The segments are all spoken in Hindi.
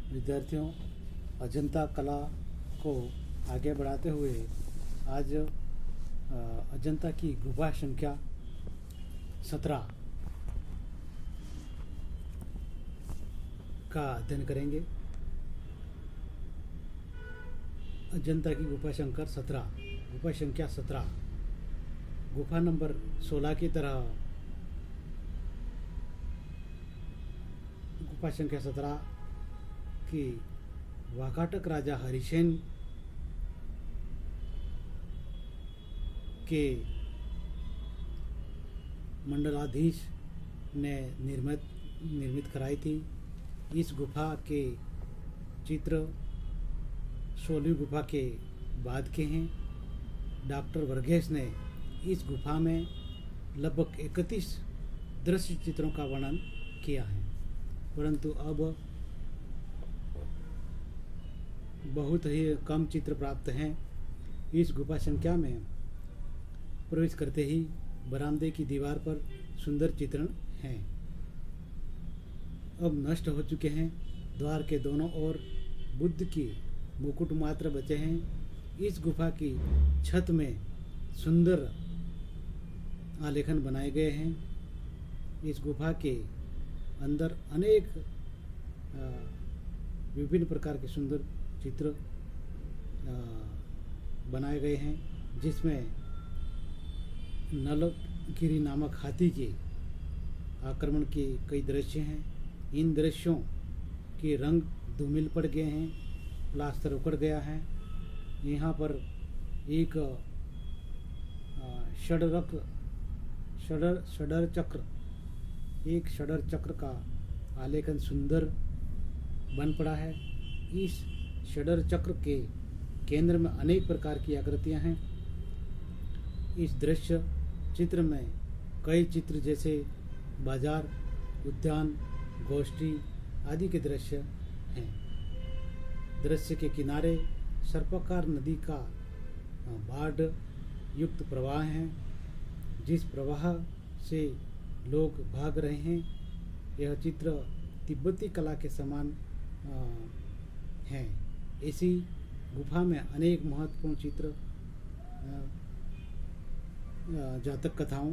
विद्यार्थियों, अजंता कला को आगे बढ़ाते हुए आज अजंता की गुफा संख्या 17 का अध्ययन करेंगे। अजंता की गुफा संख्या 17 गुफा नंबर 16 की तरह गुफा संख्या 17 की वाकाटक राजा हरिसेन के मंडलाधीश ने निर्मित कराई थी। इस गुफा के चित्र 16वीं गुफा के बाद के हैं। डॉक्टर वर्गेस ने इस गुफा में लगभग 31 दृश्य चित्रों का वर्णन किया है, परंतु अब बहुत ही कम चित्र प्राप्त हैं। इस गुफा संख्या में प्रवेश करते ही बरामदे की दीवार पर सुंदर चित्रण हैं, अब नष्ट हो चुके हैं। द्वार के दोनों ओर बुद्ध की मुकुट मात्र बचे हैं। इस गुफा की छत में सुंदर आलेखन बनाए गए हैं। इस गुफा के अंदर अनेक विभिन्न प्रकार के सुंदर चित्र बनाए गए हैं, जिसमें नलगिरी नामक हाथी के आक्रमण के कई दृश्य हैं। इन दृश्यों के रंग धूमिल पड़ गए हैं, प्लास्टर उखड़ गया है। यहाँ पर एक षडर चक्र का आलेखन सुंदर बन पड़ा है। इस षडर चक्र के केंद्र में अनेक प्रकार की आकृतियां हैं। इस दृश्य चित्र में कई चित्र जैसे बाजार, उद्यान, गोष्ठी आदि के दृश्य हैं। दृश्य के किनारे सर्पाकार नदी का बाढ़ युक्त प्रवाह है, जिस प्रवाह से लोग भाग रहे हैं। यह चित्र तिब्बती कला के समान हैं। इसी गुफा में अनेक महत्वपूर्ण चित्र जातक कथाओं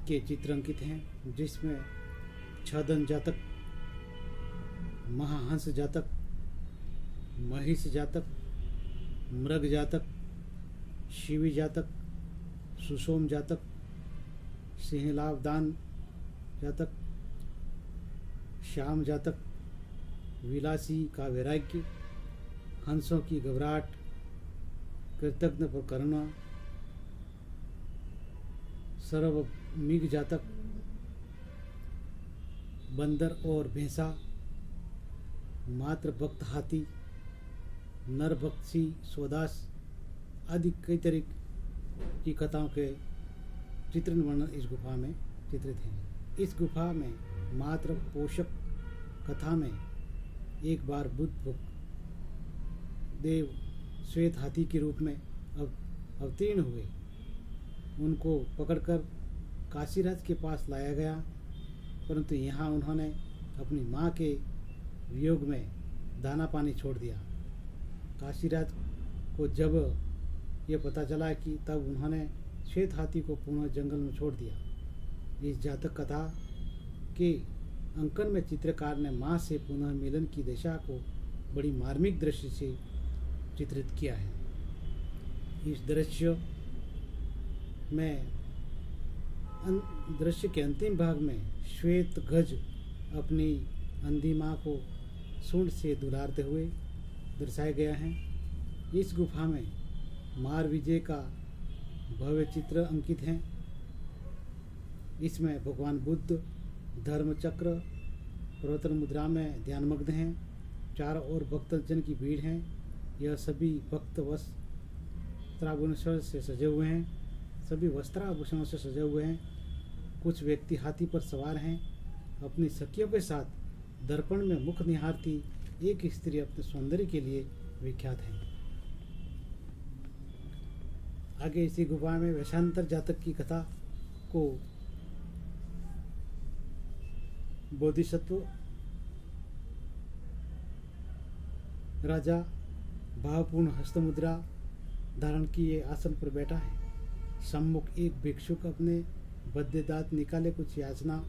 के चित्र अंकित हैं, जिसमें छदन जातक, महाहंस जातक, महिष जातक, मृग जातक, शिवी जातक, सुसोम जातक, सिंहलावदान जातक, श्याम जातक, विलासी का वैराग्य, हंसों की घबराहट, कृतज्ञ पर करुणा, सर्वमिग जातक, बंदर और भैंसा, मात्र भक्त हाथी, नर भक्ति स्वदास आदि कई तरह की कथाओं के चित्रण वर्णन इस गुफा में चित्रित हैं। इस गुफा में मात्र पोषक कथा में एक बार बुद्ध देव श्वेत हाथी के रूप में अवतीर्ण हुए। उनको पकड़कर काशीराज के पास लाया गया, परंतु यहाँ उन्होंने अपनी माँ के वियोग में दाना पानी छोड़ दिया। काशीराज को जब यह पता चला कि तब उन्होंने श्वेत हाथी को पुनः जंगल में छोड़ दिया। इस जातक कथा के अंकन में चित्रकार ने माँ से पुनः मिलन की दशा को बड़ी मार्मिक दृष्टि से चित्रित किया है। इस दृश्य के अंतिम भाग में श्वेत गज अपनी अंधी माँ को सूंड से दुलारते हुए दर्शाया गया है। इस गुफा में मार विजय का भव्य चित्र अंकित है। इसमें भगवान बुद्ध धर्म चक्र प्रवर्तन मुद्रा में ध्यानमग्न हैं। चारों ओर भक्तजन की भीड़ है। यह सभी भक्त वस्त्राभूषण से सजे हुए हैं। सभी वस्त्राभूषणों से सजे हुए हैं। कुछ व्यक्ति हाथी पर सवार हैं। अपनी सखियों के साथ दर्पण में मुख निहारती एक स्त्री अपने सौंदर्य के लिए विख्यात है। आगे इसी गुफा में वैशांतर जातक की कथा को बोधिसत्व राजा भावपूर्ण हस्तमुद्रा धारण किए आसन पर बैठा है। सम्मुख एक भिक्षुक अपने बद्ध दांत निकाले कुछ याचना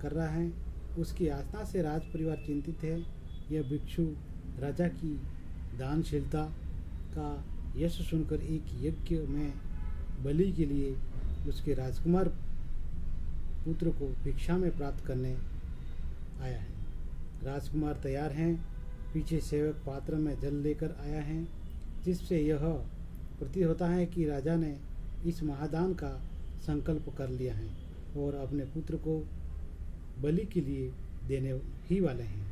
कर रहा है। उसकी याचना से राज परिवार चिंतित है। यह भिक्षु राजा की दानशीलता का यश सुनकर एक यज्ञ में बलि के लिए उसके राजकुमार पुत्र को भिक्षा में प्राप्त करने आया है। राजकुमार तैयार हैं। पीछे सेवक पात्र में जल लेकर आया है, जिससे यह प्रतीत होता है कि राजा ने इस महादान का संकल्प कर लिया है और अपने पुत्र को बलि के लिए देने ही वाले हैं।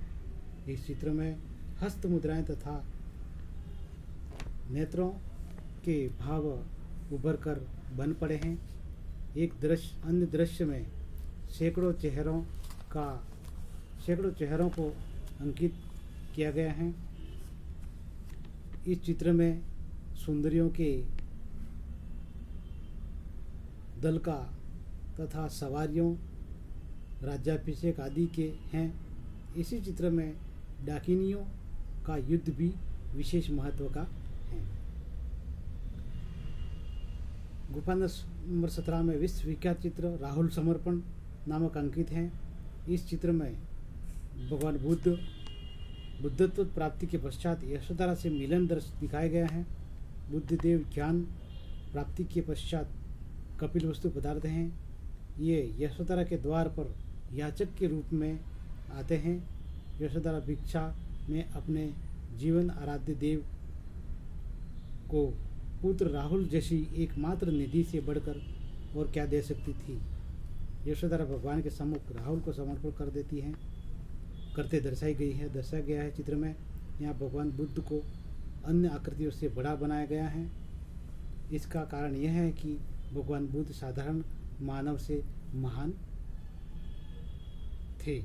इस चित्र में हस्त मुद्राएं तथा नेत्रों के भाव उभर कर बन पड़े हैं। एक दृश्य अन्य दृश्य में सैकड़ों चेहरों को अंकित किया गया है। इस चित्र में सुंदरियों के दल का तथा सवारियों राज्याभिषेक आदि के हैं। इसी चित्र में डाकिनियों का युद्ध भी विशेष महत्व का है। गुफा नंबर 17 में विश्व विख्यात चित्र राहुल समर्पण नामक अंकित है। इस चित्र में भगवान बुद्धत्व प्राप्ति के पश्चात यशोधरा से मिलन दृश्य दिखाया गया है। बुद्ध देव ज्ञान प्राप्ति के पश्चात कपिल वस्तु पदार्थ हैं। ये यशोधरा के द्वार पर याचक के रूप में आते हैं। यशोधरा भिक्षा में अपने जीवन आराध्य देव को पुत्र राहुल जैसी एकमात्र निधि से बढ़कर और क्या दे सकती थी। यशोधरा भगवान के सम्मुख राहुल को समर्पण कर देती हैं दर्शाया गया है चित्र में। यहाँ भगवान बुद्ध को अन्य आकृतियों से बड़ा बनाया गया है। इसका कारण यह है कि भगवान बुद्ध साधारण मानव से महान थे,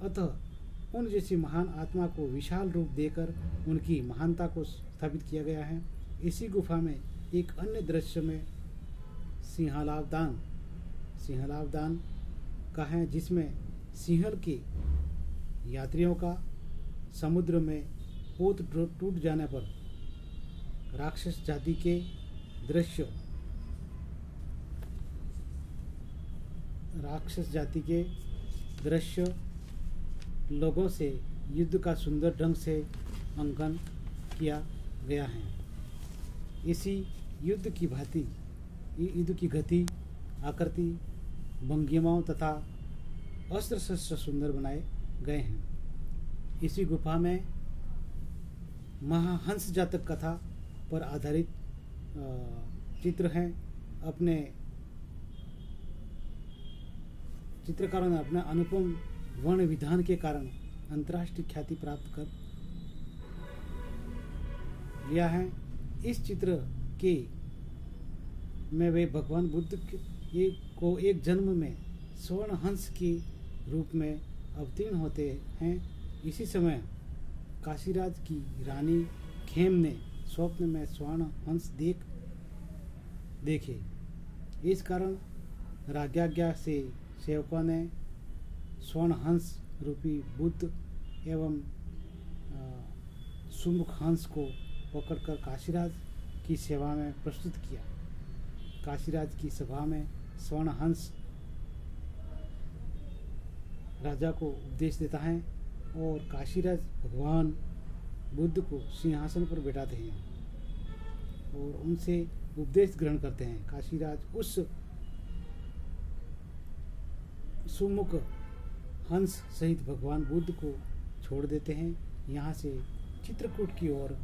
अतः उन जैसी महान आत्मा को विशाल रूप देकर उनकी महानता को स्थापित किया गया है। इसी गुफा में एक अन्य दृश्य में सिंहलावदान का है, जिसमें सिंहल के यात्रियों का समुद्र में पोत टूट जाने पर राक्षस जाति के दृश्य लोगों से युद्ध का सुंदर ढंग से अंकन किया गया है। इसी युद्ध की गति, आकृति, भंगिमाओं तथा अस्त्र शस्त्र सुंदर बनाए गए हैं। इसी गुफा में महाहंस जातक कथा पर आधारित चित्र हैं। अपने चित्रकारों ने अपना अनुपम वर्ण विधान के कारण अंतर्राष्ट्रीय ख्याति प्राप्त कर लिया है। इस चित्र के में वे भगवान बुद्ध को एक जन्म में स्वर्ण हंस के रूप में अवतीर्ण होते हैं। इसी समय काशीराज की रानी खेम ने स्वप्न में स्वर्ण हंस देखे। इस कारण राज्ञा से सेवकों ने स्वर्ण हंस रूपी बुद्ध एवं सुमुख हंस को पकड़कर काशीराज की सेवा में प्रस्तुत किया। काशीराज की सभा में स्वर्ण हंस राजा को उपदेश देता है और काशीराज भगवान बुद्ध को सिंहासन पर बैठाते हैं और उनसे उपदेश ग्रहण करते हैं। काशीराज उस सुमुख हंस सहित भगवान बुद्ध को छोड़ देते हैं, यहाँ से चित्रकूट की ओर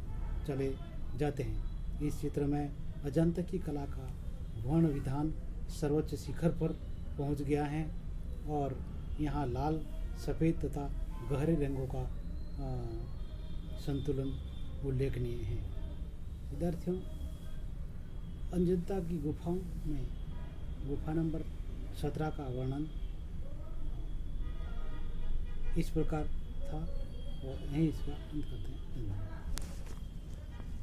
चले जाते हैं। इस चित्र में अजंता की कला का वर्ण विधान सर्वोच्च शिखर पर पहुंच गया है और यहाँ लाल, सफ़ेद तथा गहरे रंगों का संतुलन उल्लेखनीय है। विद्यार्थियों, अजंता की गुफाओं में गुफा नंबर 17 का वर्णन इस प्रकार था और यहीं इसका अंत करते हैं। धन्यवाद।